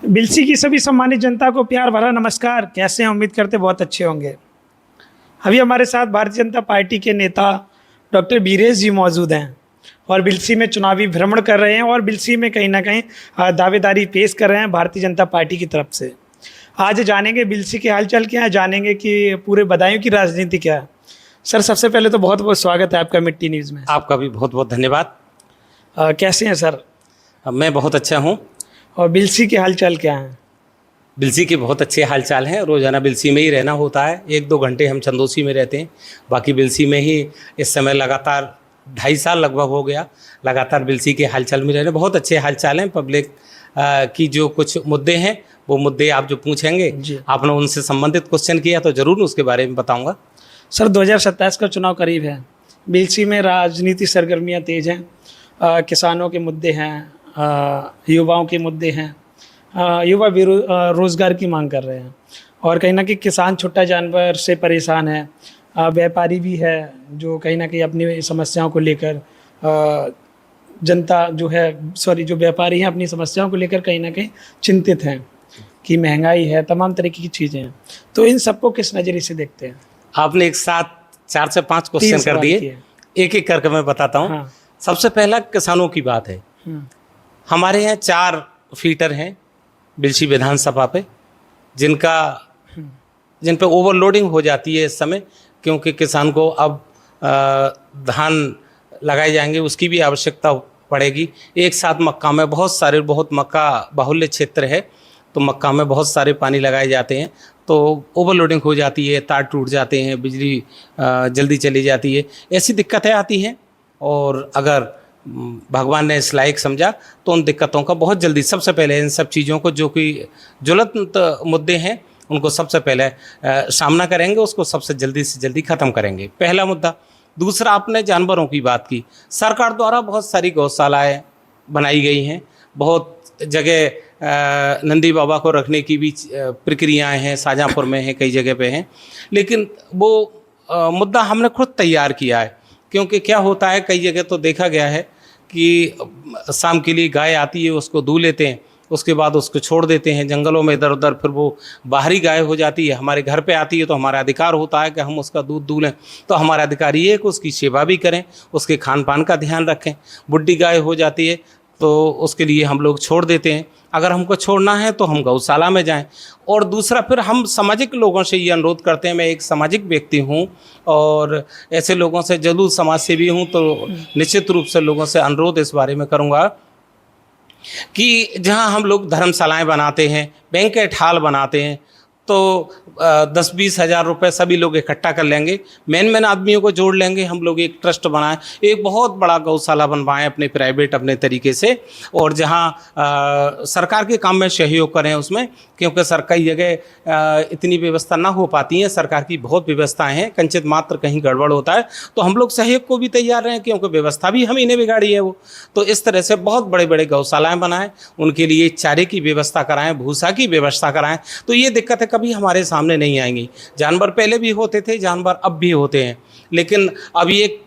बिलसी की सभी सम्मानित जनता को प्यार भरा नमस्कार। कैसे हैं? उम्मीद करते बहुत अच्छे होंगे। अभी हमारे साथ भारतीय जनता पार्टी के नेता डॉक्टर बीरेश जी मौजूद हैं और बिलसी में चुनावी भ्रमण कर रहे हैं और बिलसी में कहीं ना कहीं दावेदारी पेश कर रहे हैं भारतीय जनता पार्टी की तरफ से। आज जानेंगे बिलसी के हालचाल क्या है, जानेंगे कि पूरे बदायूं की राजनीति क्या है। सर, सबसे पहले तो बहुत बहुत स्वागत है आपका मिट्टी न्यूज़ में। आपका भी बहुत बहुत धन्यवाद। कैसे हैं सर? मैं बहुत अच्छा हूँ। और बिलसी के हालचाल क्या हैं? बिलसी के बहुत अच्छे हालचाल हैं। रोज़ाना बिलसी में ही रहना होता है। 1-2 घंटे हम चंदोसी में रहते हैं, बाकी बिलसी में ही इस समय लगातार 2.5 साल लगभग हो गया लगातार बिलसी के हालचाल में रहने। बहुत अच्छे हालचाल हैं। पब्लिक की जो कुछ मुद्दे हैं वो मुद्दे आप जो पूछेंगे, आपने उनसे संबंधित क्वेश्चन किया तो ज़रूर उसके बारे में बताऊँगा। सर, 2027 का चुनाव करीब है। बिलसी में राजनीति सरगर्मियाँ तेज हैं। किसानों के मुद्दे हैं, युवाओं के मुद्दे हैं। युवा रोज़गार की मांग कर रहे हैं और कहीं ना कहीं किसान छोटा जानवर से परेशान है। व्यापारी भी है जो कहीं ना कहीं अपनी समस्याओं को लेकर जनता जो व्यापारी हैं अपनी समस्याओं को लेकर कहीं ना कहीं चिंतित हैं कि महंगाई है, तमाम तरीके की चीज़ें हैं। तो इन सबको किस नज़रिए से देखते हैं? आपने एक साथ 4 से 5 क्वेश्चन कर दिए, एक एक करके मैं बताता हूँ। हाँ। सबसे पहला किसानों की बात है। हमारे यहाँ 4 फीटर हैं बिलसी विधानसभा पे, जिन पे ओवरलोडिंग हो जाती है इस समय, क्योंकि किसान को अब धान लगाए जाएंगे, उसकी भी आवश्यकता पड़ेगी। एक साथ मक्का में बहुत मक्का बाहुल्य क्षेत्र है, तो मक्का में बहुत सारे पानी लगाए जाते हैं, तो ओवरलोडिंग हो जाती है, तार टूट जाते हैं, बिजली जल्दी चली जाती है, ऐसी दिक्कतें आती हैं। और अगर भगवान ने इस लायक समझा तो उन दिक्कतों का बहुत जल्दी, सबसे पहले इन सब चीज़ों को जो कि ज्वलंत मुद्दे हैं उनको सबसे पहले सामना करेंगे, उसको सबसे जल्दी से जल्दी ख़त्म करेंगे, पहला मुद्दा। दूसरा, आपने जानवरों की बात की। सरकार द्वारा बहुत सारी गौशालाएँ बनाई गई हैं, बहुत जगह नंदी बाबा को रखने की भी प्रक्रियाएँ हैं, शाहजहाँपुर में हैं, कई जगह पे हैं, लेकिन वो मुद्दा हमने खुद तैयार किया है। क्योंकि क्या होता है, कई जगह तो देखा गया है कि शाम के लिए गाय आती है, उसको दूह लेते हैं, उसके बाद उसको छोड़ देते हैं जंगलों में इधर उधर, फिर वो बाहरी गाय हो जाती है, हमारे घर पे आती है, तो हमारा अधिकार होता है कि हम उसका दूध दूह लें। तो हमारा अधिकार ये है कि उसकी सेवा भी करें, उसके खान पान का ध्यान रखें। बुढ़ी गाय हो जाती है तो उसके लिए हम लोग छोड़ देते हैं। अगर हमको छोड़ना है तो हम गौशाला में जाएं। और दूसरा, फिर हम सामाजिक लोगों से ये अनुरोध करते हैं, मैं एक सामाजिक व्यक्ति हूं और ऐसे लोगों से जरूर समाज सेवी हूं, तो निश्चित रूप से लोगों से अनुरोध इस बारे में करूंगा कि जहां हम लोग धर्मशालाएं बनाते हैं, बैंकेट हॉल बनाते हैं, तो 10-20 हज़ार रुपये सभी लोग इकट्ठा कर लेंगे, मेन आदमियों को जोड़ लेंगे, हम लोग एक ट्रस्ट बनाएं, एक बहुत बड़ा गौशाला बनवाएं अपने प्राइवेट अपने तरीके से, और जहां सरकार के काम में सहयोग करें उसमें, क्योंकि सरकारी जगह इतनी व्यवस्था ना हो पाती है, सरकार की बहुत व्यवस्थाएं हैं, कंचित मात्र कहीं गड़बड़ होता है तो हम लोग सहयोग को भी तैयार रहें, क्योंकि व्यवस्था भी हम ही ने बिगाड़ी है वो। तो इस तरह से बहुत बड़े बड़े गौशालाएँ बनाएँ, उनके लिए चारे की व्यवस्था कराएँ, भूसा की व्यवस्था कराएँ, तो ये दिक्कतें कभी हमारे सामने नहीं आएंगी। जानवर पहले भी होते थे, जानवर अब भी होते हैं, लेकिन अभी एक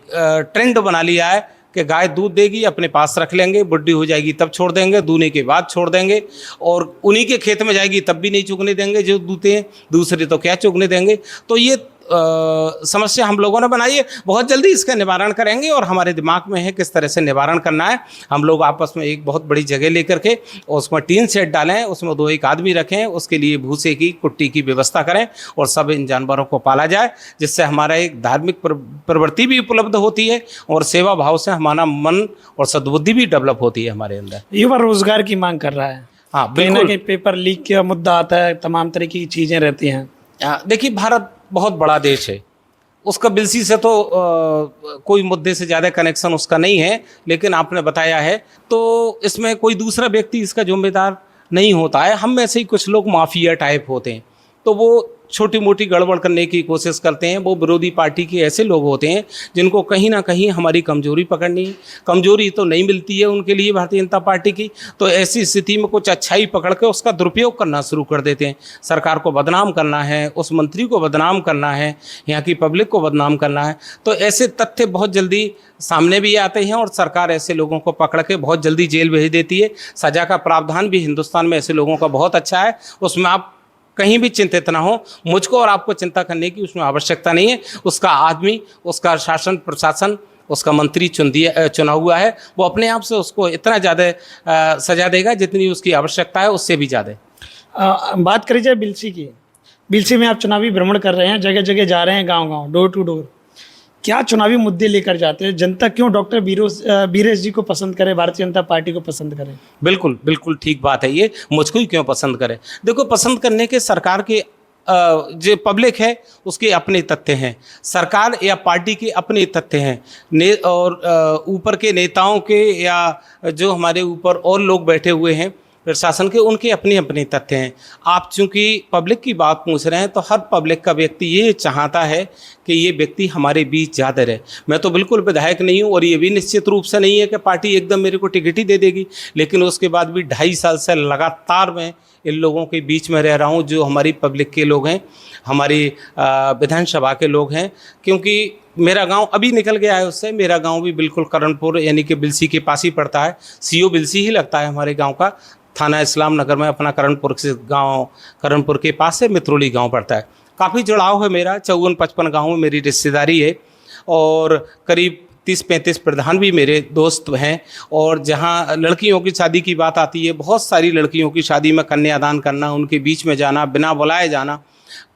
ट्रेंड बना लिया है कि गाय दूध देगी, अपने पास रख लेंगे, बुढ़ी हो जाएगी तब छोड़ देंगे, दूने के बाद छोड़ देंगे, और उन्हीं के खेत में जाएगी तब भी नहीं चुगने देंगे जो दूते हैं, दूसरे तो क्या चुगने देंगे। तो ये समस्या हम लोगों ने बनाई है, बहुत जल्दी इसका निवारण करेंगे और हमारे दिमाग में है किस तरह से निवारण करना है। हम लोग आपस में एक बहुत बड़ी जगह लेकर के उसमें टीन सेट डालें, उसमें 2-1 आदमी रखें, उसके लिए भूसे की कुट्टी की व्यवस्था करें और सब इन जानवरों को पाला जाए, जिससे हमारा एक धार्मिक प्रवृत्ति भी उपलब्ध होती है और सेवा भाव से हमारा मन और सद्बुद्धि भी डेवलप होती है हमारे अंदर। युवा रोजगार की मांग कर रहा है। हाँ, बिल्कुल। पेपर लीक का मुद्दा आता है, तमाम तरीके की चीज़ें रहती हैं। देखिए, भारत बहुत बड़ा देश है, उसका बिलसी से तो कोई मुद्दे से ज़्यादा कनेक्शन उसका नहीं है, लेकिन आपने बताया है तो इसमें कोई दूसरा व्यक्ति इसका जिम्मेदार नहीं होता है। हम में से ही कुछ लोग माफिया टाइप होते हैं, तो वो छोटी मोटी गड़बड़ करने की कोशिश करते हैं, वो विरोधी पार्टी के ऐसे लोग होते हैं जिनको कहीं ना कहीं हमारी कमजोरी पकड़नी है। कमजोरी तो नहीं मिलती है उनके लिए भारतीय जनता पार्टी की, तो ऐसी स्थिति में कुछ अच्छाई पकड़ के उसका दुरुपयोग करना शुरू कर देते हैं। सरकार को बदनाम करना है, उस मंत्री को बदनाम करना है, यहाँ की पब्लिक को बदनाम करना है, तो ऐसे तथ्य बहुत जल्दी सामने भी आते हैं और सरकार ऐसे लोगों को पकड़ के बहुत जल्दी जेल भेज देती है। सजा का प्रावधान भी हिंदुस्तान में ऐसे लोगों का बहुत अच्छा है, उसमें आप कहीं भी चिंतित ना हो। मुझको और आपको चिंता करने की उसमें आवश्यकता नहीं है। उसका आदमी, उसका शासन प्रशासन, उसका मंत्री चुना हुआ है, वो अपने आप से उसको इतना ज़्यादा सजा देगा जितनी उसकी आवश्यकता है, उससे भी ज़्यादा। बात करी जाए बिलसी की, बिलसी में आप चुनावी भ्रमण कर रहे हैं, जगह जगह जा रहे हैं, गांव-गांव, डोर टू डोर, क्या चुनावी मुद्दे लेकर जाते हैं? जनता क्यों डॉक्टर बीरेश जी को पसंद करे, भारतीय जनता पार्टी को पसंद करे? बिल्कुल बिल्कुल ठीक बात है ये। मुझको ही क्यों पसंद करे? देखो, पसंद करने के सरकार के जो पब्लिक है उसके अपने तथ्य हैं, सरकार या पार्टी के अपने तथ्य हैं, और ऊपर के नेताओं के या जो हमारे ऊपर और लोग बैठे हुए हैं प्रशासन के, उनके अपने अपने तथ्य हैं। आप चूंकि पब्लिक की बात पूछ रहे हैं, तो हर पब्लिक का व्यक्ति ये चाहता है कि ये व्यक्ति हमारे बीच ज़्यादा रहे। मैं तो बिल्कुल विधायक नहीं हूँ और ये भी निश्चित रूप से नहीं है कि पार्टी एकदम मेरे को टिकट ही दे देगी, लेकिन उसके बाद भी 2.5 साल से लगातार मैं इन लोगों के बीच में रह रहा हूँ, जो हमारी पब्लिक के लोग हैं, हमारी विधानसभा के लोग हैं। क्योंकि मेरा गांव अभी निकल गया है उससे, मेरा गांव भी बिल्कुल करणपुर यानी कि बिलसी के पास ही पड़ता है, सीओ बिलसी ही लगता है हमारे गांव का। थाना इस्लाम नगर में अपना करणपुर से गांव, करणपुर के पास से मित्रोली गांव पड़ता है। काफ़ी जुड़ाव है मेरा, 54-55 गाँव में मेरी रिश्तेदारी है और करीब 30-35 प्रधान भी मेरे दोस्त हैं। और जहाँ लड़कियों की शादी की बात आती है, बहुत सारी लड़कियों की शादी में कन्यादान करना, उनके बीच में जाना, बिना बुलाए जाना,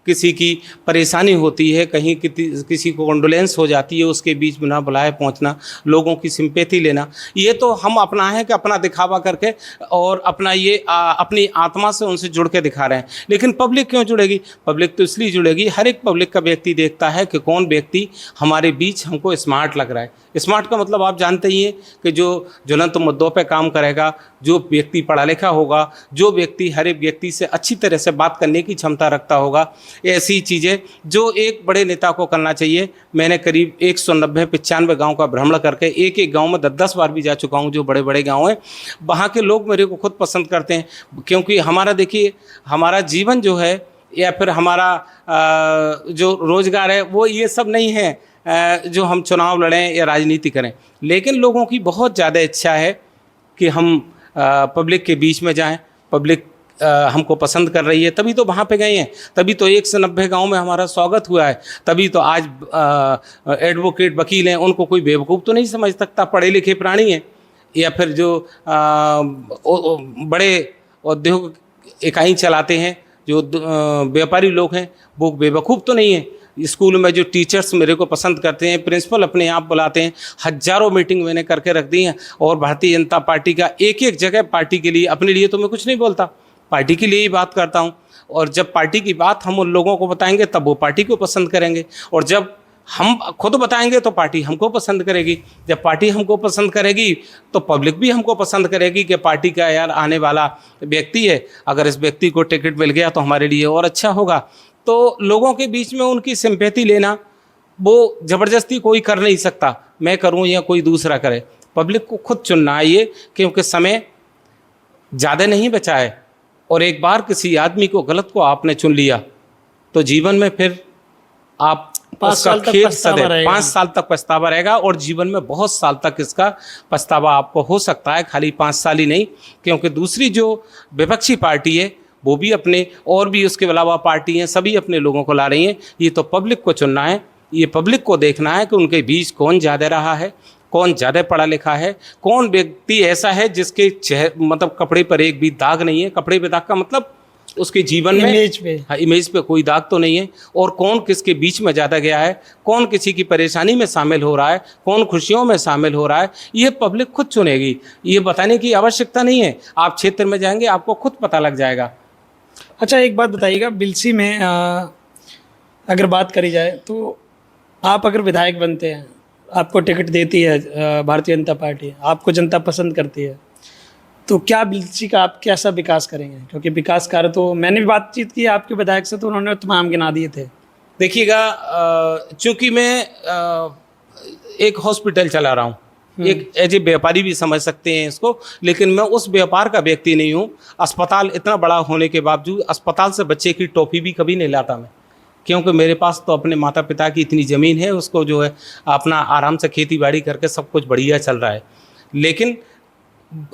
किसी की परेशानी होती है, कहीं किसी को कंडोलेंस हो जाती है, उसके बीच बिना बुलाए पहुंचना, लोगों की सिंपैथी लेना, ये तो हम अपना है कि अपना दिखावा करके और अपना ये अपनी आत्मा से उनसे जुड़ के दिखा रहे हैं। लेकिन पब्लिक क्यों जुड़ेगी? पब्लिक तो इसलिए जुड़ेगी, हर एक पब्लिक का व्यक्ति देखता है कि कौन व्यक्ति हमारे बीच हमको स्मार्ट लग रहा है। स्मार्ट का मतलब आप जानते ही हैं कि जो ज्वलंत मुद्दों पर काम करेगा, जो व्यक्ति पढ़ा लिखा होगा, जो व्यक्ति हर एक व्यक्ति से अच्छी तरह से बात करने की क्षमता रखता होगा, ऐसी चीज़ें जो एक बड़े नेता को करना चाहिए। मैंने करीब 190-95 गांव का भ्रमण करके एक एक गांव में 10-10 बार भी जा चुका हूं, जो बड़े बड़े गांव हैं। वहां के लोग मेरे को खुद पसंद करते हैं, क्योंकि हमारा, देखिए, हमारा जीवन जो है या फिर हमारा जो रोजगार है वो ये सब नहीं है जो हम चुनाव लड़ें या राजनीति करें। लेकिन लोगों की बहुत ज़्यादा इच्छा है कि हम पब्लिक के बीच में जाएं, पब्लिक हमको पसंद कर रही है, तभी तो वहाँ पे गए हैं, तभी तो 1 से 90 गाँव में हमारा स्वागत हुआ है, तभी तो आज एडवोकेट वकील हैं, उनको कोई बेवकूफ़ तो नहीं समझ सकता, पढ़े लिखे प्राणी हैं। या फिर जो बड़े औद्योगिक इकाई चलाते हैं, जो व्यापारी लोग हैं, वो बेवकूफ़ तो नहीं है। स्कूल में जो टीचर्स मेरे को पसंद करते हैं, प्रिंसिपल अपने आप बुलाते हैं, हजारों मीटिंग मैंने करके रख दी हैं। और भारतीय जनता पार्टी का एक एक जगह पार्टी के लिए, अपने लिए तो मैं कुछ नहीं बोलता, पार्टी के लिए ही बात करता हूं। और जब पार्टी की बात हम उन लोगों को बताएंगे तब वो पार्टी को पसंद करेंगे, और जब हम खुद बताएंगे तो पार्टी हमको पसंद करेगी। जब पार्टी हमको पसंद करेगी तो पब्लिक भी हमको पसंद करेगी कि पार्टी का यार आने वाला व्यक्ति है, अगर इस व्यक्ति को टिकट मिल गया तो हमारे लिए और अच्छा होगा। तो लोगों के बीच में उनकी सिंपैथी लेना वो ज़बरदस्ती कोई कर नहीं सकता, मैं करूं या कोई दूसरा करे। पब्लिक को खुद चुनना है ये, क्योंकि समय ज़्यादा नहीं बचा है। और एक बार किसी आदमी को, गलत को आपने चुन लिया तो जीवन में फिर आप 5 साल तक पछतावा रहेगा। 5 साल तक पछतावा रहेगा, और जीवन में बहुत साल तक इसका पछतावा आपको हो सकता है, खाली 5 साल ही नहीं। क्योंकि दूसरी जो विपक्षी पार्टी है वो भी अपने, और भी उसके अलावा पार्टी हैं, सभी अपने लोगों को ला रही हैं। ये तो पब्लिक को चुनना है, ये पब्लिक को देखना है कि उनके बीच कौन ज़्यादा रहा है, कौन ज़्यादा पढ़ा लिखा है, कौन व्यक्ति ऐसा है जिसके मतलब कपड़े पर एक भी दाग नहीं है। कपड़े पे दाग का मतलब उसके जीवन में इमेज पे कोई दाग तो नहीं है। और कौन किसके बीच में ज़्यादा गया है, कौन किसी की परेशानी में शामिल हो रहा है, कौन खुशियों में शामिल हो रहा है, ये पब्लिक खुद चुनेगी। ये बताने की आवश्यकता नहीं है, आप क्षेत्र में जाएंगे आपको खुद पता लग जाएगा। अच्छा, एक बात बताइएगा, बिलसी में अगर बात करी जाए तो आप अगर विधायक बनते हैं, आपको टिकट देती है भारतीय जनता पार्टी, आपको जनता पसंद करती है, तो क्या बिलसी का आप कैसा विकास करेंगे, क्योंकि विकास कार्य तो मैंने भी बातचीत की आपके विधायक से, तो उन्होंने तमाम गिना दिए थे। देखिएगा, चूंकि मैं एक हॉस्पिटल चला रहा हूँ, एक एज ए व्यापारी भी समझ सकते हैं इसको, लेकिन मैं उस व्यापार का व्यक्ति नहीं हूँ। अस्पताल इतना बड़ा होने के बावजूद अस्पताल से बच्चे की टॉफी भी कभी नहीं लाता मैं, क्योंकि मेरे पास तो अपने माता पिता की इतनी ज़मीन है, उसको जो है अपना आराम से खेती बाड़ी करके सब कुछ बढ़िया चल रहा है। लेकिन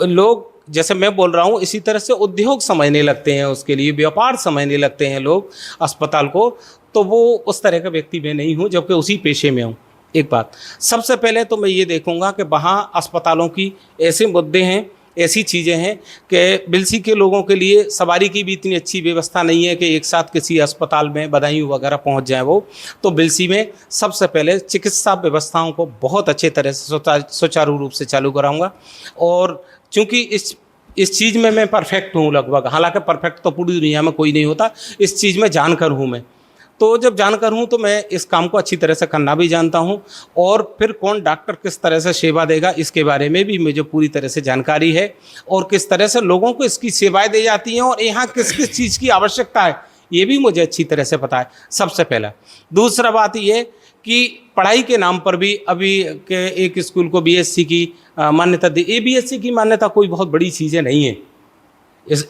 लोग, जैसे मैं बोल रहा हूँ, इसी तरह से उद्योग समझने लगते हैं, उसके लिए व्यापार समझने लगते हैं लोग अस्पताल को। तो वो उस तरह का व्यक्ति मैं नहीं हूँ, जबकि उसी पेशे में हूँ। एक बात, सबसे पहले तो मैं ये देखूंगा कि वहाँ अस्पतालों की ऐसे मुद्दे हैं, ऐसी चीज़ें हैं कि बिलसी के लोगों के लिए सवारी की भी इतनी अच्छी व्यवस्था नहीं है कि एक साथ किसी अस्पताल में बदायूं वगैरह पहुंच जाए वो। तो बिलसी में सबसे पहले चिकित्सा व्यवस्थाओं को बहुत अच्छे तरह से सुचारू रूप से चालू कराऊंगा। और चूँकि इस चीज़ में मैं परफेक्ट हूँ लगभग, हालांकि परफेक्ट तो पूरी दुनिया में कोई नहीं होता, इस चीज़ में जानकर हूँ मैं। तो जब जानकर हूँ तो मैं इस काम को अच्छी तरह से करना भी जानता हूँ, और फिर कौन डॉक्टर किस तरह से सेवा देगा इसके बारे में भी मुझे पूरी तरह से जानकारी है, और किस तरह से लोगों को इसकी सेवाएं दी जाती हैं, और यहाँ किस किस चीज़ की आवश्यकता है ये भी मुझे अच्छी तरह से पता है, सबसे पहला। दूसरा बात ये कि पढ़ाई के नाम पर भी अभी के एक स्कूल को बीएससी की मान्यता दी। ये बीएससी की मान्यता कोई बहुत बड़ी चीज़ें नहीं है।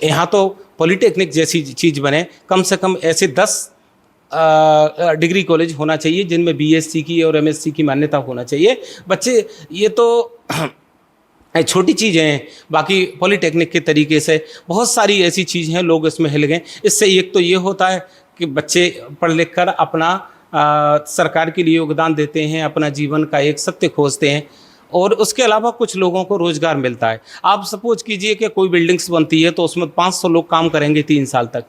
यहाँ तो पॉलिटेक्निक जैसी चीज़ बने, कम से कम ऐसे 10 डिग्री कॉलेज होना चाहिए जिनमें बीएससी की और एमएससी की मान्यता होना चाहिए। बच्चे, ये तो छोटी चीज़ें हैं, बाकी पॉलिटेक्निक के तरीके से बहुत सारी ऐसी चीज़ हैं, लोग इसमें हिल गए। इससे एक तो ये होता है कि बच्चे पढ़ लिख कर अपना सरकार के लिए योगदान देते हैं, अपना जीवन का एक सत्य खोजते हैं, और उसके अलावा कुछ लोगों को रोज़गार मिलता है। आप सपोज कीजिए कि कोई बिल्डिंग्स बनती है तो उसमें 500 लोग काम करेंगे 3 साल तक,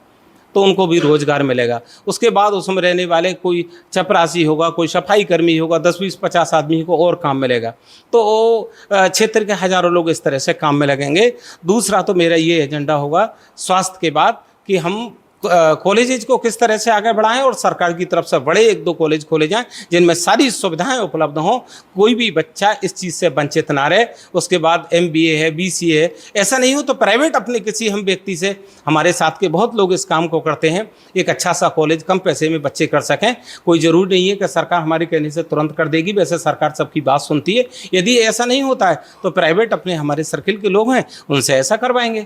तो उनको भी रोज़गार मिलेगा। उसके बाद उसमें रहने वाले कोई चपरासी होगा, कोई सफाई कर्मी होगा, 10, 20, 50 आदमी को और काम मिलेगा। तो क्षेत्र के हज़ारों लोग इस तरह से काम में लगेंगे। दूसरा तो मेरा ये एजेंडा होगा स्वास्थ्य के बाद कि हम कॉलेजेज को किस तरह से आगे बढ़ाएं, और सरकार की तरफ से बड़े 1-2 कॉलेज खोले जाएं जिनमें सारी सुविधाएं उपलब्ध हों, कोई भी बच्चा इस चीज़ से वंचित ना रहे। उसके बाद MBA है, BCA है, ऐसा नहीं हो तो प्राइवेट अपने किसी हम व्यक्ति से, हमारे साथ के बहुत लोग इस काम को करते हैं, एक अच्छा सा कॉलेज कम पैसे में बच्चे कर सकें। कोई ज़रूरी नहीं है कि सरकार हमारे कहने से तुरंत कर देगी, वैसे सरकार सबकी बात सुनती है। यदि ऐसा नहीं होता है तो प्राइवेट अपने हमारे सर्किल के लोग हैं उनसे ऐसा करवाएंगे।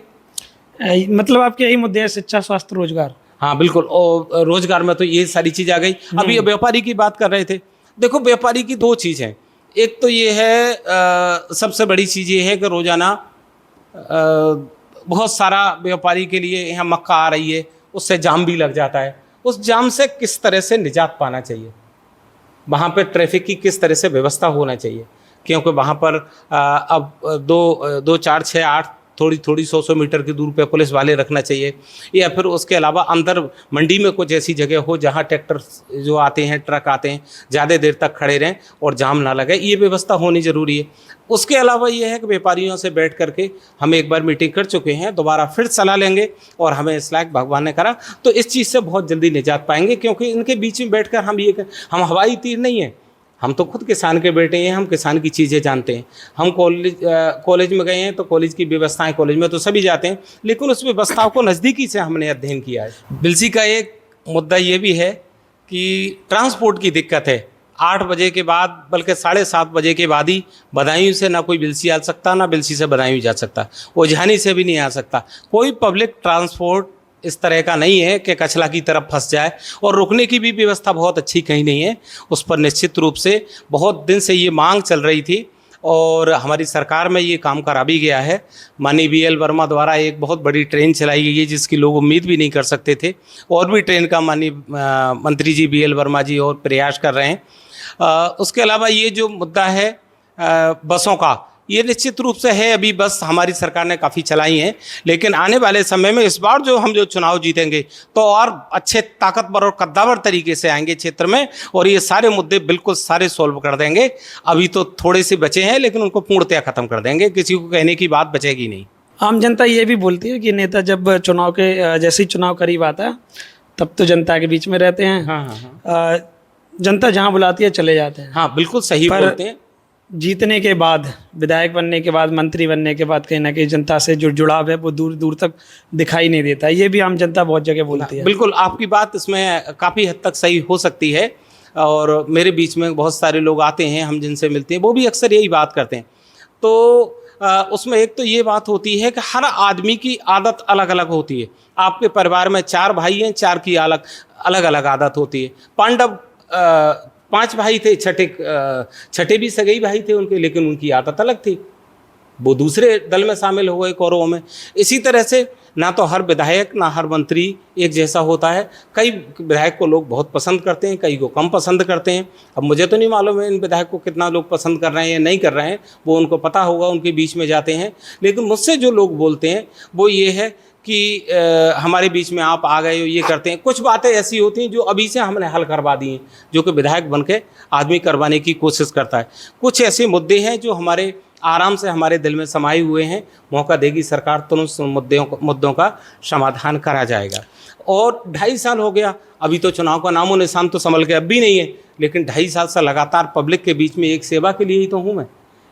मतलब आपके यही मुद्दे हैं, शिक्षा, स्वास्थ्य, रोजगार। हाँ बिल्कुल, और रोजगार में तो ये सारी चीज़ आ गई। अभी व्यापारी की बात कर रहे थे, देखो व्यापारी की 2 चीज़ हैं। एक तो ये है, सबसे बड़ी चीज़ ये है कि रोज़ाना बहुत सारा व्यापारी के लिए यहाँ मक्का आ रही है, उससे जाम भी लग जाता है। उस जाम से किस तरह से निजात पाना चाहिए, वहाँ पर ट्रैफिक की किस तरह से व्यवस्था होना चाहिए, क्योंकि वहाँ पर अब 2, 4, 6, 8 थोड़ी 100 मीटर की दूर पे पुलिस वाले रखना चाहिए, या फिर उसके अलावा अंदर मंडी में कुछ ऐसी जगह हो जहाँ ट्रैक्टर जो आते हैं, ट्रक आते हैं, ज़्यादा देर तक खड़े रहें और जाम ना लगे, ये व्यवस्था होनी ज़रूरी है। उसके अलावा ये है कि व्यापारियों से बैठ करके हम एक बार मीटिंग कर चुके हैं, दोबारा फिर सलाह लेंगे, और हमें इस लायक भगवान ने करा तो इस चीज़ से बहुत जल्दी निजात पाएंगे। क्योंकि इनके बीच में बैठ कर हम हवाई तीर नहीं हैं, हम तो खुद किसान के बेटे हैं, हम किसान की चीज़ें जानते हैं। हम कॉलेज में गए हैं तो कॉलेज की व्यवस्थाएं, कॉलेज में तो सभी जाते हैं, लेकिन उस व्यवस्थाओं को नज़दीकी से हमने अध्ययन किया है। बिलसी का एक मुद्दा ये भी है कि ट्रांसपोर्ट की दिक्कत है। 8 बजे के बाद, बल्कि 7:30 बजे के बाद ही बदायूं से ना कोई बिलसी आ सकता, ना बिलसी से बदायूं जा सकता, ओझानी से भी नहीं आ सकता। कोई पब्लिक ट्रांसपोर्ट इस तरह का नहीं है कि कचला की तरफ फंस जाए, और रुकने की भी व्यवस्था बहुत अच्छी कहीं नहीं है। उस पर निश्चित रूप से बहुत दिन से ये मांग चल रही थी, और हमारी सरकार में ये काम करा भी गया है। माननीय BL वर्मा द्वारा एक बहुत बड़ी ट्रेन चलाई गई है जिसकी लोग उम्मीद भी नहीं कर सकते थे, और भी ट्रेन का माननीय मंत्री जी BL वर्मा जी और प्रयास कर रहे हैं। उसके अलावा ये जो मुद्दा है बसों का, ये निश्चित रूप से है। अभी बस हमारी सरकार ने काफ़ी चलाई हैं, लेकिन आने वाले समय में इस बार जो चुनाव जीतेंगे तो और अच्छे ताकतवर और कद्दावर तरीके से आएंगे क्षेत्र में, और ये सारे मुद्दे बिल्कुल सारे सॉल्व कर देंगे। अभी तो थोड़े से बचे हैं, लेकिन उनको पूर्णतया ख़त्म कर देंगे, किसी को कहने की बात बचेगी नहीं। आम जनता ये भी बोलती है कि नेता जब चुनाव के जैसे ही चुनाव करीब आता है तब तो जनता के बीच में रहते हैं। हाँ। जनता जहाँ बुलाती है चले जाते हैं। हाँ बिल्कुल सही बोलते हैं। जीतने के बाद, विधायक बनने के बाद, मंत्री बनने के बाद कहीं ना कहीं जनता से जो जुड़ाव है वो दूर दूर तक दिखाई नहीं देता। ये भी आम जनता बहुत जगह बोलती है। बिल्कुल, आपकी बात इसमें काफ़ी हद तक सही हो सकती है। और मेरे बीच में बहुत सारे लोग आते हैं, हम जिनसे मिलते हैं, वो भी अक्सर यही बात करते हैं। तो उसमें एक तो ये बात होती है कि हर आदमी की आदत अलग अलग होती है। आपके परिवार में 4 भाई हैं, 4 की अलग अलग आदत होती है। पांडव 5 भाई थे, छठे भी सगई भाई थे उनके, लेकिन उनकी आदत अलग थी, वो दूसरे दल में शामिल हो गए, कौरवों में। इसी तरह से ना तो हर विधायक ना हर मंत्री एक जैसा होता है। कई विधायक को लोग बहुत पसंद करते हैं, कई को कम पसंद करते हैं। अब मुझे तो नहीं मालूम है इन विधायक को कितना लोग पसंद कर रहे हैं या नहीं कर रहे हैं, वो उनको पता होगा, उनके बीच में जाते हैं। लेकिन मुझसे जो लोग बोलते हैं वो ये है कि हमारे बीच में आप आ गए हो, ये करते हैं। कुछ बातें ऐसी होती हैं जो अभी से हमने हल करवा दी हैं, जो कि विधायक बन के आदमी करवाने की कोशिश करता है। कुछ ऐसे मुद्दे हैं जो हमारे आराम से हमारे दिल में समाये हुए हैं, मौका देगी सरकार तो उन मुद्दों का समाधान करा जाएगा। और 2.5 साल हो गया, अभी तो चुनाव का नामो निशान तो संभल के अब भी नहीं है, लेकिन 2.5 साल से लगातार पब्लिक के बीच में एक सेवा के लिए ही तो हूँ मैं।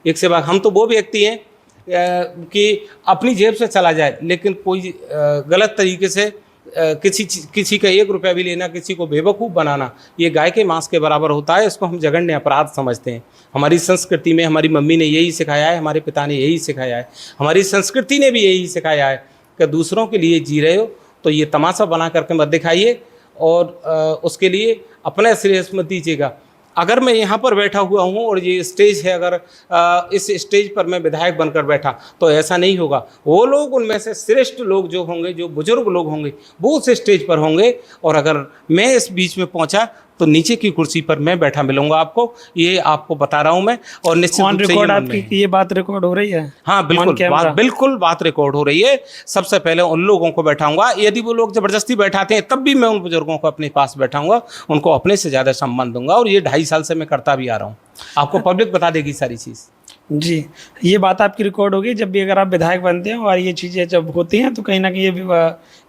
एक सेवा, हम तो वो व्यक्ति हैं कि अपनी जेब से चला जाए, लेकिन कोई गलत तरीके से किसी का 1 रुपया भी लेना, किसी को बेवकूफ़ बनाना, ये गाय के मांस के बराबर होता है। इसको हम जघन्य अपराध समझते हैं। हमारी संस्कृति में हमारी मम्मी ने यही सिखाया है, हमारे पिता ने यही सिखाया है, हमारी संस्कृति ने भी यही सिखाया है कि दूसरों के लिए जी रहे हो तो ये तमाशा बना करके मत दिखाइए, और उसके लिए अपना श्रेयस मत दीजिएगा। अगर मैं यहाँ पर बैठा हुआ हूँ और ये स्टेज है, अगर इस स्टेज पर मैं विधायक बनकर बैठा तो ऐसा नहीं होगा। वो लोग, उनमें से श्रेष्ठ लोग जो होंगे, जो बुजुर्ग लोग होंगे, वो उस स्टेज पर होंगे, और अगर मैं इस बीच में पहुँचा तो नीचे की कुर्सी पर मैं बैठा मिलूंगा आपको। ये आपको बता रहा हूं मैं, और निश्चित रूप से ये बात रिकॉर्ड हो रही है। हाँ बिल्कुल, बात रिकॉर्ड हो रही है। सबसे पहले उन लोगों को बैठाऊंगा, यदि वो लोग जबरदस्ती बैठाते हैं तब भी मैं उन बुजुर्गों को अपने पास बैठाऊंगा, उनको अपने से ज़्यादा सम्मान दूंगा, और ये 2.5 साल से मैं करता भी आ रहा हूँ। आपको पब्लिक बता देगी सारी चीज़। जी, ये बात आपकी रिकॉर्ड होगी। जब भी अगर आप विधायक बनते हैं और ये चीज़ें जब होती हैं तो कहीं ना कहीं ये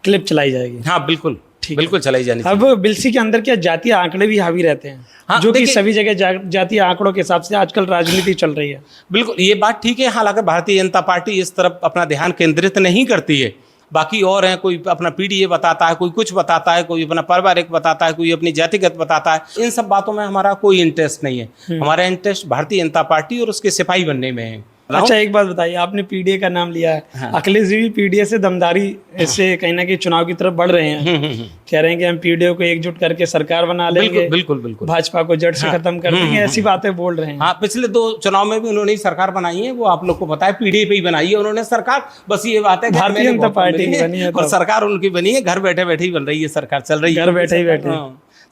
क्लिप चलाई जाएगी। हाँ बिल्कुल, बिल्कुल चलाई जानी। अब बिलसी के अंदर क्या जातीय आंकड़े भी हावी रहते हैं। हाँ, जो कि सभी जगह जातीय आंकड़ों के हिसाब से आजकल राजनीति चल रही है। बिल्कुल, ये बात ठीक है। हालांकि भारतीय जनता पार्टी इस तरफ अपना ध्यान केंद्रित नहीं करती है। बाकी और हैं, कोई अपना पीडीए बताता है, कोई कुछ बताता है, कोई अपना पारिवारिक बताता है, कोई अपनी जातिगत बताता है। इन सब बातों में हमारा कोई इंटरेस्ट नहीं है। हमारा इंटरेस्ट भारतीय जनता पार्टी और उसके सिपाही बनने में है। अच्छा, एक बात बताइए, आपने पीडीए का नाम लिया है। हाँ। अखिलेश जी भी पीडीए से दमदारी से कहीं ना कहीं चुनाव की तरफ बढ़ रहे हैं। कह रहे हैं कि हम पीडीए को एकजुट करके सरकार बना लेंगे, बिल्कुल, भाजपा को जड़ से खत्म कर देंगे, ऐसी बातें बोल रहे हैं। हाँ, पिछले 2 चुनाव में भी उन्होंने सरकार बनाई है, वो आप लोग को पता है, पीडीए पे ही बनाई है उन्होंने सरकार। बस ये बात है भारतीय जनता पार्टी की बनी है और सरकार उनकी बनी है, घर बैठे बैठे ही बन रही है सरकार, चल रही है घर बैठे ही बैठे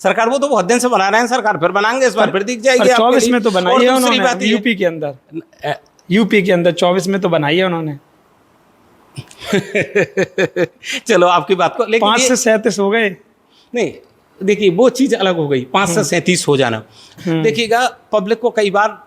सरकार। वो तो बहुत दिन से बना रहे हैं सरकार, फिर बनाएंगे इस बार, फिर दिख जाएगी। 24 में तो बनाई है उन्होंने, यूपी के अंदर 24 में तो बनाई है उन्होंने। चलो आपकी बात को, लेकिन 5 से 37 हो गए। नहीं, देखिए वो चीज़ अलग हो गई, 5 से 37 हो जाना। देखिएगा, पब्लिक को कई बार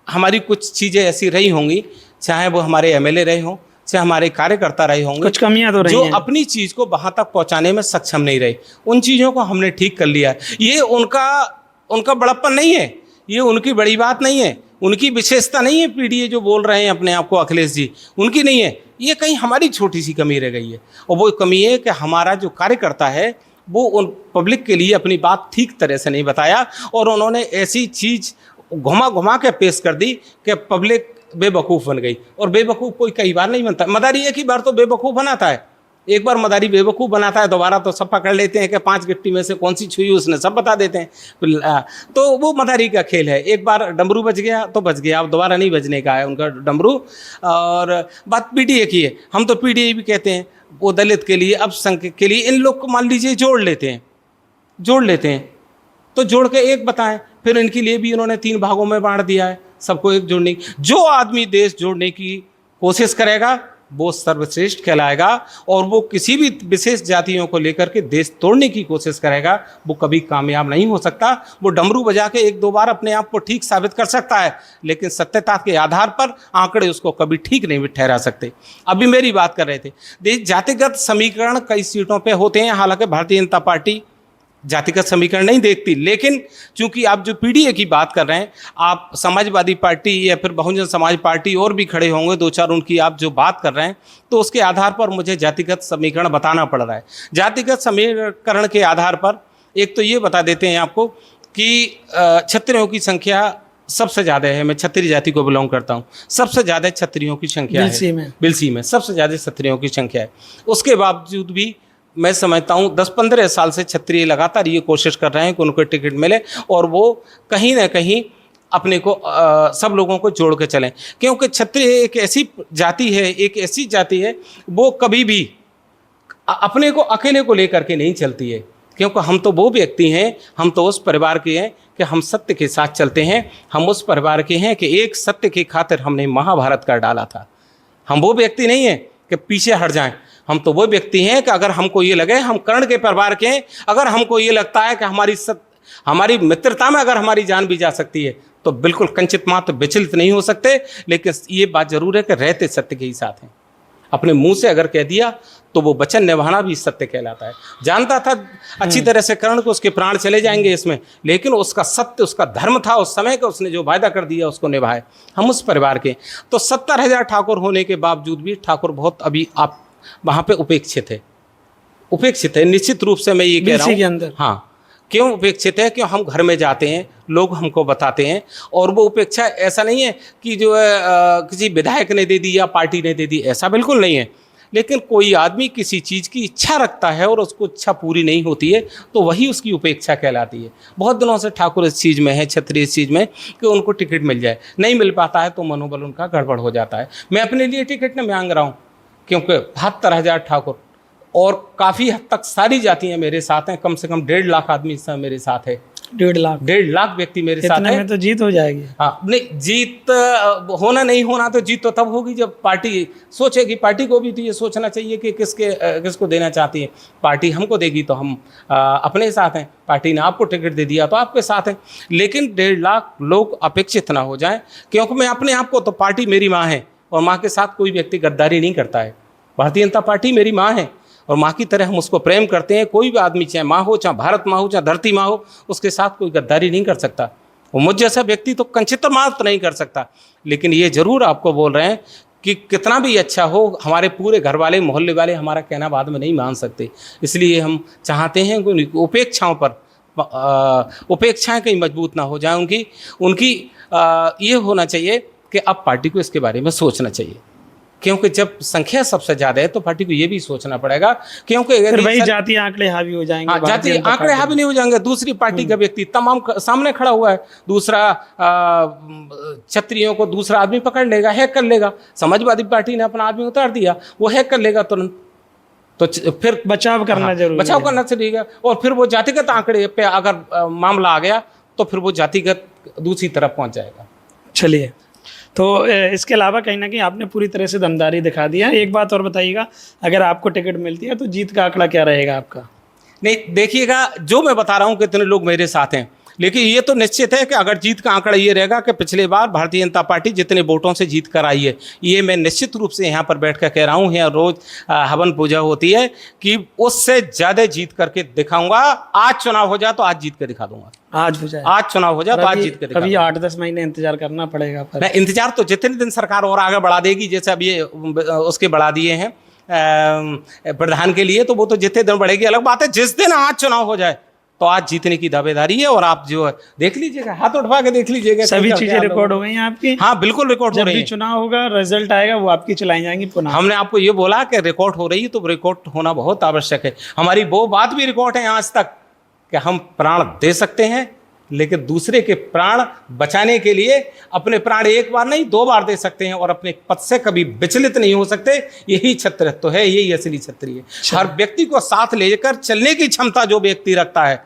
हमारी कुछ चीज़ें ऐसी रही होंगी, चाहे वो हमारे एमएलए रहे हों, चाहे हमारे कार्यकर्ता रहे होंगे, कुछ कमियां तो रही जो हैं, अपनी चीज़ को वहाँ तक पहुँचाने में सक्षम नहीं रहे। उन चीज़ों को हमने ठीक कर लिया है। ये उनका बड़प्पन नहीं है, ये उनकी बड़ी बात नहीं है, उनकी विशेषता नहीं है। पीडीए जो बोल रहे हैं अपने आप को अखिलेश जी, उनकी नहीं है। ये कहीं हमारी छोटी सी कमी रह गई है, और वो कमी है कि हमारा जो कार्यकर्ता है वो उन पब्लिक के लिए अपनी बात ठीक तरह से नहीं बताया, और उन्होंने ऐसी चीज़ घुमा घुमा के पेश कर दी कि पब्लिक बेवकूफ़ बन गई। और बेवकूफ़ कोई कई बार नहीं बनता। मदारी एक ही बार तो बेवकूफ़ बनाता है, एक बार मदारी बेवकूफ़ बनाता है, दोबारा तो सब पकड़ लेते हैं कि 5 गिट्टी में से कौन सी छुई उसने सब बता देते हैं। तो वो मदारी का खेल है। एक बार डमरू बज गया तो बज गया, अब दोबारा नहीं बजने का है उनका डमरू। और बात पीडीए की है, हम तो पीडीए भी कहते हैं। वो दलित के लिए, अल्पसंख्यक के लिए, इन लोग को मान लीजिए जोड़ लेते हैं तो जोड़ के एक बताएं, फिर इनके लिए भी इन्होंने 3 भागों में बांट दिया है, सबको एक जोड़ने की। जो आदमी देश जोड़ने की कोशिश करेगा वो सर्वश्रेष्ठ कहलाएगा, और वो किसी भी विशेष जातियों को लेकर के देश तोड़ने की कोशिश करेगा वो कभी कामयाब नहीं हो सकता। वो डमरू बजा के 1-2 बार अपने आप को ठीक साबित कर सकता है, लेकिन सत्यता के आधार पर आंकड़े उसको कभी ठीक नहीं ठहरा सकते। अभी मेरी बात कर रहे थे, जातिगत समीकरण कई सीटों पर होते हैं। हालांकि भारतीय जनता पार्टी जातिगत समीकरण नहीं देखती। लेकिन चूंकि आप जो पीडीए की बात कर रहे हैं, आप समाजवादी पार्टी या फिर बहुजन समाज पार्टी और भी खड़े होंगे दो चार, उनकी आप जो बात कर रहे हैं, तो उसके आधार पर मुझे जातिगत समीकरण बताना पड़ रहा है। जातिगत समीकरण के आधार पर एक तो ये बता देते हैं आपको कि क्षत्रियों की संख्या सबसे ज़्यादा है। मैं क्षत्रिय जाति को बिलोंग करता हूँ। सबसे ज़्यादा क्षत्रियों की संख्या है बिलसी में सबसे ज़्यादा क्षत्रियों की संख्या है। उसके बावजूद भी मैं समझता हूँ 10-15 साल से क्षत्रिय लगातार ये कोशिश कर रहे हैं कि उनको टिकट मिले और वो कहीं ना कहीं अपने को सब लोगों को जोड़ के चलें, क्योंकि क्षत्रिय एक ऐसी जाति है, एक ऐसी जाति है वो कभी भी अपने को अकेले को लेकर के नहीं चलती है। क्योंकि हम तो वो व्यक्ति हैं, हम तो उस परिवार के हैं कि हम सत्य के साथ चलते हैं। हम उस परिवार के हैं कि एक सत्य की खातिर हमने महाभारत कर डाला था। हम वो व्यक्ति नहीं हैं कि पीछे हट जाएं। हम तो वो व्यक्ति हैं कि अगर हमको ये लगे हम कर्ण के परिवार के हैं, अगर हमको ये लगता है कि हमारी मित्रता में अगर हमारी जान भी जा सकती है तो बिल्कुल कंचित मात्र विचलित नहीं हो सकते। लेकिन ये बात जरूर है कि रहते सत्य के ही साथ हैं। अपने मुंह से अगर कह दिया तो वो वचन निभाना भी सत्य कहलाता है। जानता था अच्छी तरह से कर्ण को उसके प्राण चले जाएंगे इसमें, लेकिन उसका सत्य, उसका धर्म था उस समय का, उसने जो वायदा कर दिया उसको निभाए। हम उस परिवार के तो 70,000 ठाकुर होने के बावजूद भी ठाकुर बहुत अभी आप वहाँ पे उपेक्षित है निश्चित रूप से। मैं ये कह रहा हूँ हाँ, क्यों उपेक्षित है? क्यों हम घर में जाते हैं, लोग हमको बताते हैं, और वो उपेक्षा ऐसा नहीं है कि जो है किसी विधायक ने दे दी या पार्टी ने दे दी, ऐसा बिल्कुल नहीं है। लेकिन कोई आदमी किसी चीज़ की इच्छा रखता है और उसको इच्छा पूरी नहीं होती है तो वही उसकी उपेक्षा कहलाती है। बहुत दिनों से ठाकुर इस चीज़ में है, क्षत्रिय इस चीज़ में कि उनको टिकट मिल जाए, नहीं मिल पाता है तो मनोबल उनका गड़बड़ हो जाता है। मैं अपने लिए टिकट नहीं मांग रहा हूँ, क्योंकि 72,000 ठाकुर और काफ़ी हद तक सारी जातियाँ मेरे साथ हैं। कम से कम 1.5 लाख आदमी इस समय मेरे साथ है। 1.5 लाख व्यक्ति मेरे साथ है। में तो जीत हो जाएगी। हाँ, नहीं जीत होना नहीं होना तो जीत तो तब होगी जब पार्टी सोचेगी। पार्टी को भी तो ये सोचना चाहिए कि किसको देना चाहती है। पार्टी हमको देगी तो हम अपने साथ हैं, पार्टी ने आपको टिकट दे दिया तो आपके साथ हैं। लेकिन 1.5 लाख लोग अपेक्षित ना हो जाएं, क्योंकि मैं अपने आप को तो पार्टी मेरी माँ है और माँ के साथ कोई व्यक्ति गद्दारी नहीं करता है। भारतीय जनता पार्टी मेरी माँ है और माँ की तरह हम उसको प्रेम करते हैं। कोई भी आदमी, चाहे माँ हो, चाहे भारत माँ हो, चाहे धरती माँ हो, उसके साथ कोई गद्दारी नहीं कर सकता। वो मुझ जैसा व्यक्ति तो कंचित मात्र नहीं कर सकता। लेकिन ये जरूर आपको बोल रहे हैं कि कितना भी अच्छा हो, हमारे पूरे घर वाले, मोहल्ले वाले हमारा कहना बाद में नहीं मान सकते। इसलिए हम चाहते हैं कि उपेक्षाओं पर उपेक्षाएं कहीं मजबूत ना हो जाए उनकी ये होना चाहिए कि अब पार्टी को इसके बारे में सोचना चाहिए। क्योंकि जब संख्या सबसे ज्यादा है तो पार्टी को ये भी सोचना पड़ेगा, क्योंकि फिर वही जातीय आंकड़े हावी हो जाएंगे। हाँ, जातीय आंकड़े हावी नहीं हो जाएंगे। दूसरी पार्टी का व्यक्ति तमाम सामने खड़ा हुआ है, दूसरा क्षत्रियों को दूसरा आदमी पकड़ लेगा, हैक कर लेगा। समाजवादी पार्टी ने अपना आदमी उतार दिया, वो हैक कर लेगा तुरंत। तो फिर बचाव करना जरूरी, बचाव करना चाहिए। और फिर वो जातिगत आंकड़े पे अगर मामला आ गया तो फिर वो जातिगत दूसरी तरफ पहुंच जाएगा। चलिए, तो इसके अलावा कहीं ना कहीं आपने पूरी तरह से दमदारी दिखा दिया। एक बात और बताइएगा, अगर आपको टिकट मिलती है तो जीत का आंकड़ा क्या रहेगा आपका? नहीं, देखिएगा, जो मैं बता रहा हूँ कितने लोग मेरे साथ हैं, लेकिन ये तो निश्चित है कि अगर जीत का आंकड़ा ये रहेगा कि पिछले बार भारतीय जनता पार्टी जितने वोटों से जीत कर आई है, ये मैं निश्चित रूप से यहाँ पर बैठ कर कह रहा हूँ, यहाँ रोज हवन पूजा होती है, कि उससे ज़्यादा जीत करके दिखाऊंगा। आज चुनाव हो जाए तो आज जीत कर दिखा दूंगा। आज चुनाव हो जाए तो आज जीत कर दिखा। अभी 8-10 महीने इंतजार करना पड़ेगा। पर इंतजार तो जितने दिन सरकार और आगे बढ़ा देगी, जैसे अभी उसके बढ़ा दिए हैं प्रधान के लिए, तो वो तो जितने दिन बढ़ेगी अलग बात है। जिस दिन आज चुनाव हो जाए तो आज जीतने की दावेदारी है। और आप जो देख लीजिएगा, हाथ उठवा के देख लीजिएगा, सभी चीजें रिकॉर्ड हो गई हैं आपकी। हाँ, बिल्कुल रिकॉर्ड हो रही है। जब भी चुनाव होगा, रिजल्ट आएगा, वो आपकी चलाई जाएंगी पुनः। हमने आपको ये बोला कि रिकॉर्ड हो रही है, तो रिकॉर्ड होना बहुत आवश्यक है। हमारी वो बात भी रिकॉर्ड है आज तक कि हम प्राण दे सकते हैं, लेकिन दूसरे के प्राण बचाने के लिए अपने प्राण एक बार नहीं 2 बार दे सकते हैं, और अपने पद से कभी विचलित नहीं हो सकते। यही क्षत्रियत्व है, यही असली क्षत्रिय है। हर व्यक्ति को साथ लेकर चलने की क्षमता जो व्यक्ति रखता है।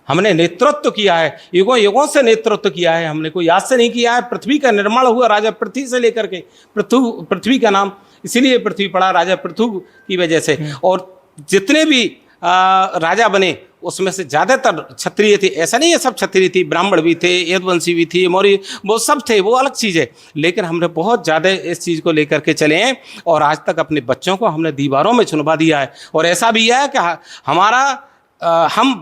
हमने नेतृत्व किया है, युगों युगों से नेतृत्व किया है, हमने कोई आज से नहीं किया है। पृथ्वी का निर्माण हुआ राजा पृथ्वी से लेकर के, पृथ्वी का नाम इसीलिए पृथ्वी पड़ा राजा पृथु की वजह से। और जितने भी राजा बने उसमें से ज़्यादातर क्षत्रिय थे। ऐसा नहीं है सब क्षत्रिय थी, ब्राह्मण भी थे, यदुवंशी भी थी, मौर्य, वो सब थे, वो अलग चीज़ है। लेकिन हमने बहुत ज़्यादा इस चीज़ को लेकर के चले हैं, और आज तक अपने बच्चों को हमने दीवारों में चुनवा दिया है। और ऐसा भी है कि हमारा हम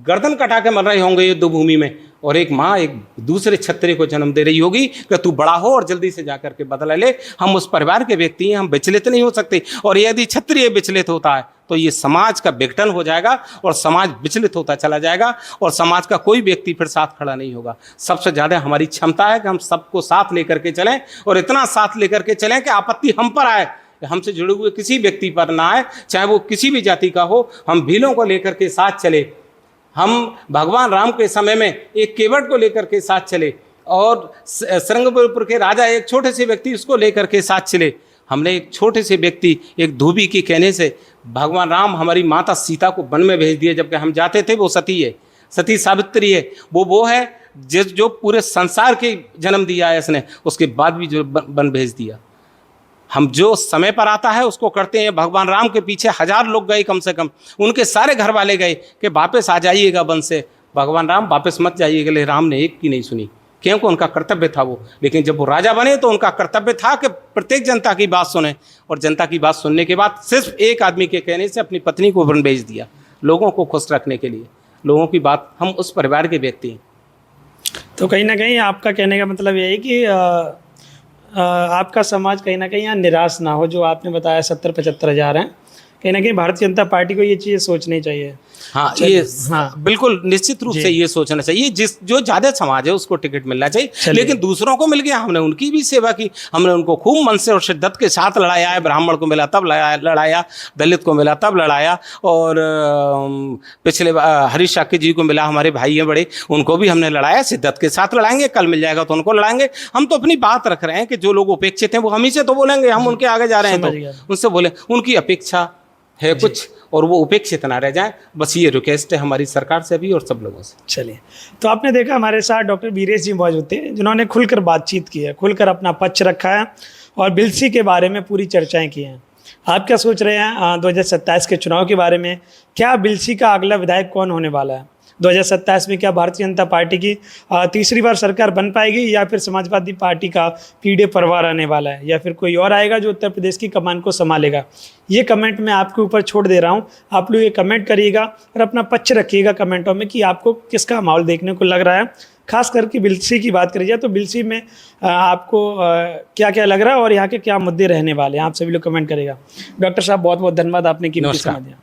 गर्दन कटा के मर रहे होंगे युद्ध भूमि में, और एक माँ एक दूसरे क्षत्रिय को जन्म दे रही होगी कि तू बड़ा हो और जल्दी से जाकर के बदला ले। हम उस परिवार के व्यक्ति हैं, हम विचलित नहीं हो सकते। और यदि क्षत्रिय विचलित होता है तो ये समाज का विघटन हो जाएगा और समाज विचलित होता चला जाएगा और समाज का कोई व्यक्ति फिर साथ खड़ा नहीं होगा। सबसे ज़्यादा हमारी क्षमता है कि हम सबको साथ लेकर के चलें, और इतना साथ लेकर के चलें कि आपत्ति हम पर आए, हमसे जुड़े हुए किसी व्यक्ति पर ना आए, चाहे वो किसी भी जाति का हो। हम भीलों को लेकर के साथ चले, हम भगवान राम के समय में एक केवट को लेकर के साथ चले, और श्रृंगपुर के राजा एक छोटे से व्यक्ति उसको लेकर के साथ चले। हमने एक छोटे से व्यक्ति, एक धोबी के कहने से भगवान राम हमारी माता सीता को वन में भेज दिए। जबकि हम जाते थे वो सती है, सती सावित्री है, वो है जो पूरे संसार के जन्म दिया है इसने, उसके बाद भी जो वन भेज दिया। हम जो समय पर आता है उसको करते हैं। भगवान राम के पीछे 1000 लोग गए कम से कम, उनके सारे घर वाले गए कि वापस आ जाइएगा वन से। भगवान राम वापस मत जाइएगा, लेकिन राम ने एक की नहीं सुनी, क्योंकि उनका कर्तव्य था वो। लेकिन जब वो राजा बने तो उनका कर्तव्य था कि प्रत्येक जनता की बात सुने, और जनता की बात सुनने के बाद सिर्फ एक आदमी के कहने से अपनी पत्नी को वन भेज दिया, लोगों को खुश रखने के लिए। लोगों की बात, हम उस परिवार के व्यक्ति हैं। तो कहीं ना कहीं आपका कहने का मतलब ये है कि आपका समाज कहीं ना कहीं यहाँ निराश ना हो। जो आपने बताया 70-75 हज़ार हैं, कहीं ना कहीं भारतीय जनता पार्टी को ये चीज़ें सोचनी चाहिए। हाँ, ये बिल्कुल निश्चित रूप से ये सोचना चाहिए। जो ज्यादा समाज है उसको टिकट मिलना चाहिए, लेकिन दूसरों को मिल गया, हमने उनकी भी सेवा की। हमने उनको खूब मन से और शिद्दत के साथ लड़ाया है। ब्राह्मण को मिला तब लड़ाया, दलित को मिला तब लड़ाया, और पिछले हरीश शाक्य जी को मिला, हमारे भाई हैं बड़े, उनको भी हमने लड़ाया। शिद्दत के साथ लड़ाएंगे, कल मिल जाएगा तो उनको लड़ाएंगे। हम तो अपनी बात रख रहे हैं कि जो लोग उपेक्षित हैं वो हम ही से तो बोलेंगे, हम उनके आगे जा रहे हैं तो उनसे बोले। उनकी अपेक्षा है कुछ, और वो उपेक्षित ना रह जाए, बस ये रिक्वेस्ट है हमारी सरकार से भी और सब लोगों से। चलिए, तो आपने देखा हमारे साथ डॉक्टर बीरेश जी मौजूद थे, जिन्होंने खुलकर बातचीत की है, खुलकर अपना पक्ष रखा है और बिलसी के बारे में पूरी चर्चाएं की हैं। आप क्या सोच रहे हैं 2027 के चुनाव के बारे में? क्या बिलसी का अगला विधायक कौन होने वाला है 2027 में? क्या भारतीय जनता पार्टी की तीसरी बार सरकार बन पाएगी, या फिर समाजवादी पार्टी का पीढ़ी परिवार आने वाला है, या फिर कोई और आएगा जो उत्तर प्रदेश की कमान को संभालेगा? ये कमेंट मैं आपके ऊपर छोड़ दे रहा हूँ। आप लोग ये कमेंट करिएगा और अपना पक्ष रखिएगा कमेंटों में कि आपको किसका माहौल देखने को लग रहा है। खास करके बिलसी की बात करी जाए तो बिलसी में आपको क्या क्या लग रहा है और यहाँ के क्या मुद्दे रहने वाले हैं, आप सभी लोग कमेंट करेगा। डॉक्टर साहब बहुत बहुत धन्यवाद, आपने कीमती समय दिया।